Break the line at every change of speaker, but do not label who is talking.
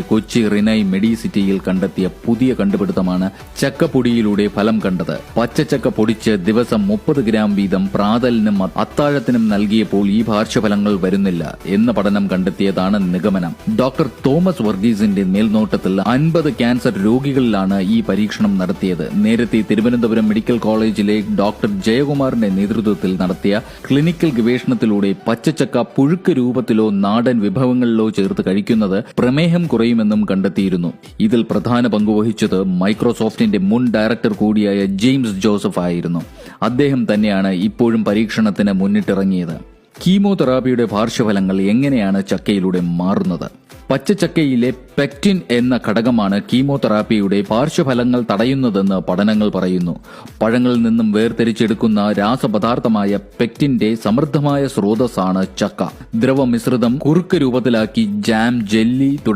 കൊച്ചി റിനൈ മെഡിസിറ്റിയിൽ കണ്ടെത്തിയ പുതിയ കണ്ടുപിടുത്തമാണ് ചക്കപ്പൊടിയിലൂടെ ഫലം കണ്ടത്. പച്ചച്ചക്ക പൊടിച്ച് ദിവസം 30 ഗ്രാം വീതം പ്രാതലിനും അത്താഴത്തിനും നൽകിയപ്പോൾ ഈ പാർശ്വഫലങ്ങൾ വരുന്നില്ല എന്ന പഠനം കണ്ടെത്തിയതാണ് നിഗമനം. ഡോക്ടർ തോമസ് വർഗീസിന്റെ മേൽനോട്ടത്തിൽ 50 ക്യാൻസർ രോഗികളിലാണ് ഈ പരീക്ഷണം നടത്തിയത്. നേരത്തെ തിരുവനന്തപുരം മെഡിക്കൽ കോളേജിലെ ഡോക്ടർ ജയകുമാറിന്റെ നേതൃത്വത്തിൽ നടത്തിയ ക്ലിനിക്കൽ ഗവേഷണത്തിലൂടെ പച്ചച്ചക്ക പുഴുക്ക് രൂപത്തിലോ നാടൻ വിഭവങ്ങളിലോ ചേർത്ത് കഴിക്കുന്നത് പ്രമേഹം കുറയുമെന്നും കണ്ടെത്തിയിരുന്നു. ഇതിൽ പ്രധാന പങ്കുവഹിച്ചത് മൈക്രോസോഫ്റ്റിന്റെ മുൻ ഡയറക്ടർ കൂടിയായ ജെയിംസ് ജോസഫ് ആയിരുന്നു. അദ്ദേഹം തന്നെയാണ് ഇപ്പോഴും പരീക്ഷണത്തിന് മുന്നിട്ടിറങ്ങിയത്. കീമോതെറാപ്പിയുടെ പാർശ്വഫലങ്ങൾ എങ്ങനെയാണ് ചക്കയിലൂടെ മാറുന്നത്? പച്ചച്ചക്കയിലെ പെക്റ്റിൻ എന്ന ഘടകമാണ് കീമോതെറാപ്പിയുടെ പാർശ്വഫലങ്ങൾ തടയുന്നതെന്ന് പഠനങ്ങൾ പറയുന്നു. പഴങ്ങളിൽ നിന്നും വേർതിരിച്ചെടുക്കുന്ന രാസപദാർത്ഥമായ പെക്റ്റിന്റെ സമൃദ്ധമായ സ്രോതസ്സാണ് ചക്ക. ദ്രവമിശ്രിതം കുറുക്ക് രൂപത്തിലാക്കി ജാം, ജെല്ലി